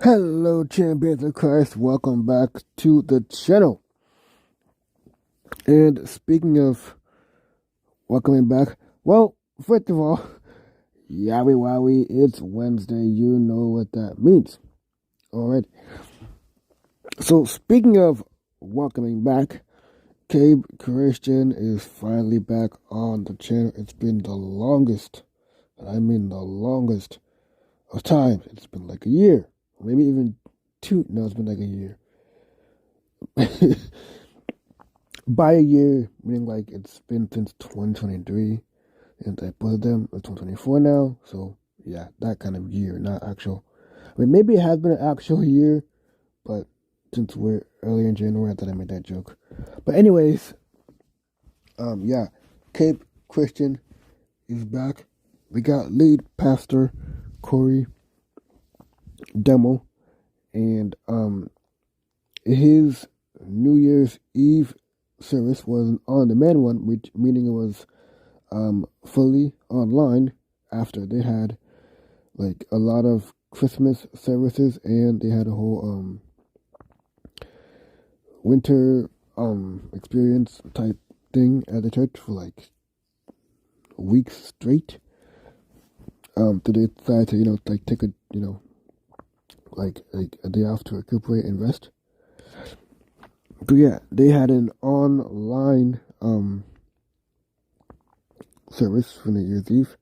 Hello, champions of Christ. Welcome back to the channel. And speaking of welcoming back, well, first of all, yowie wowie, it's Wednesday. You know what that means. Alright. So, speaking of welcoming back, Cabe Christian is finally back on the channel. It's been the longest, and I mean the longest of time. It's been like a year. Maybe even two. No, it's been like a year. By a year, meaning like it's been since 2023, and I put them in 2024 now. So yeah, that kind of year, not actual. I mean, maybe it has been an actual year, but since we're earlier in January, I thought I made that joke. But anyways, yeah, Cape Christian is back. We got lead pastor Cory Demmel, and his New Year's Eve service was an on-demand one, which meaning it was fully online after they had like a lot of Christmas services, and they had a whole winter experience type thing at the church for like weeks straight. So they decided to like take a like a day off to recuperate and rest. But yeah, they had an online service for New Year's Eve,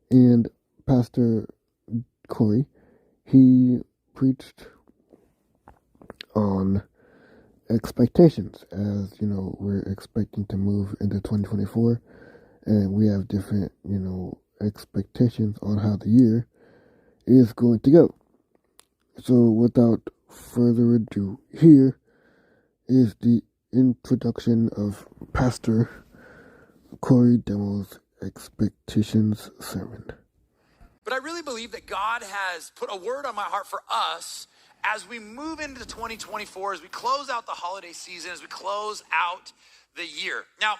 and Pastor Cory, he preached on expectations. As you know, we're expecting to move into 2024, and we have different expectations on how the year is going to go. So without further ado, here is the introduction of Pastor Cory Demmel's Expectations sermon. But I really believe that God has put a word on my heart for us as we move into 2024, as we close out the holiday season, as we close out the year. Now,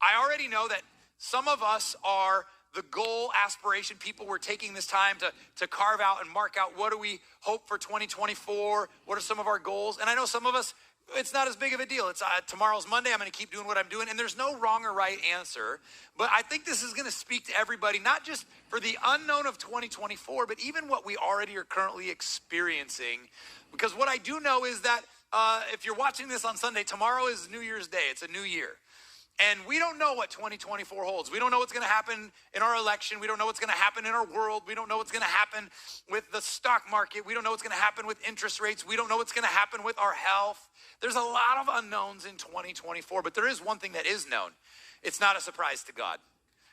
I already know that some of us are the goal aspiration people. We're taking this time to carve out and mark out what do we hope for 2024, what are some of our goals. And I know some of us, it's not as big of a deal. It's tomorrow's Monday. I'm going to keep doing what I'm doing. And there's no wrong or right answer. But I think this is going to speak to everybody, not just for the unknown of 2024, but even what we already are currently experiencing. Because what I do know is that if you're watching this on Sunday, tomorrow is New Year's Day. It's a new year. And we don't know what 2024 holds. We don't know what's going to happen in our election. We don't know what's going to happen in our world. We don't know what's going to happen with the stock market. We don't know what's going to happen with interest rates. We don't know what's going to happen with our health. There's a lot of unknowns in 2024, but there is one thing that is known. It's not a surprise to God.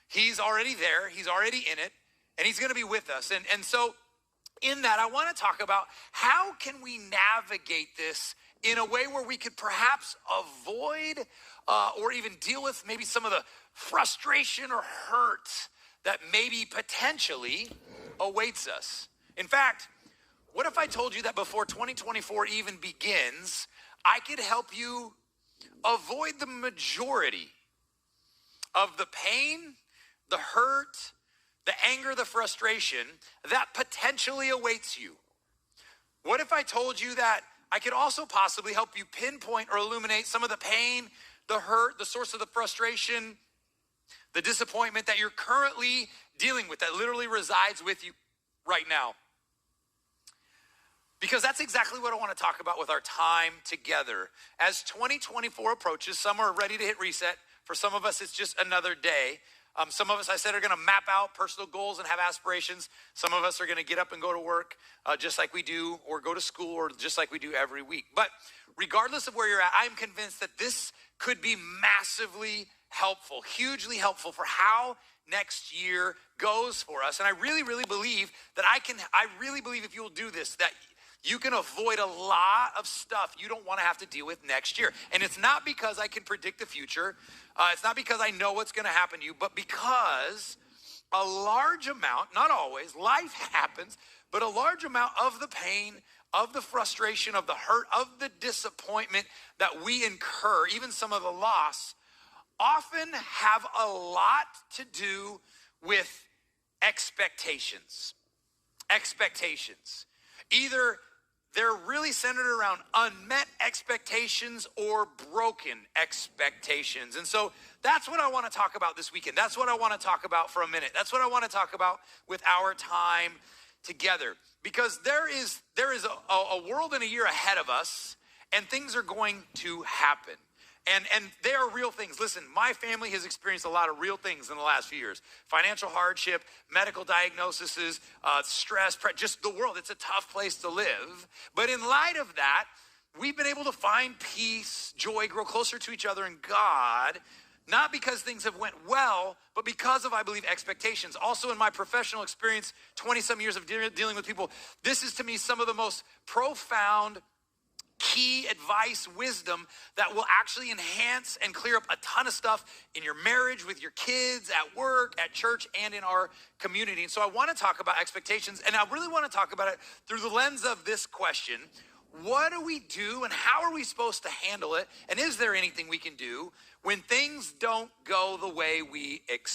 He's already there. He's already in it, and he's going to be with us. And so in that, I want to talk about how can we navigate this in a way where we could perhaps avoid or even deal with maybe some of the frustration or hurt that maybe potentially awaits us. In fact, what if I told you that before 2024 even begins, I could help you avoid the majority of the pain, the hurt, the anger, the frustration that potentially awaits you? What if I told you that I could also possibly help you pinpoint or illuminate some of the pain, the hurt, the source of the frustration, the disappointment that you're currently dealing with, that literally resides with you right now? Because that's exactly what I want to talk about with our time together. As 2024 approaches, some are ready to hit reset. For some of us, it's just another day. Some of us, I said, are going to map out personal goals and have aspirations. Some of us are going to get up and go to work just like we do, or go to school, or just like we do every week. But regardless of where you're at, I'm convinced that this could be massively helpful, hugely helpful for how next year goes for us. And I really, really believe that I really believe if you will do this, that you can avoid a lot of stuff you don't want to have to deal with next year. And it's not because I can predict the future. It's not because I know what's going to happen to you, but because a large amount, not always, life happens, but a large amount of the pain, of the frustration, of the hurt, of the disappointment that we incur, even some of the loss, often have a lot to do with expectations. Expectations. Either they're really centered around unmet expectations or broken expectations. And so that's what I want to talk about this weekend. That's what I want to talk about for a minute. That's what I want to talk about with our time together. Because there is a world and a year ahead of us, and things are going to happen. And they are real things. Listen, my family has experienced a lot of real things in the last few years. Financial hardship, medical diagnoses, stress, just the world. It's a tough place to live. But in light of that, we've been able to find peace, joy, grow closer to each other in God, not because things have went well, but because of, I believe, expectations. Also in my professional experience, 20-some years of dealing with people, this is to me some of the most profound key advice, wisdom that will actually enhance and clear up a ton of stuff in your marriage, with your kids, at work, at church, and in our community. And so I want to talk about expectations, and I really want to talk about it through the lens of this question: what do we do and how are we supposed to handle it? And is there anything we can do when things don't go the way we expect?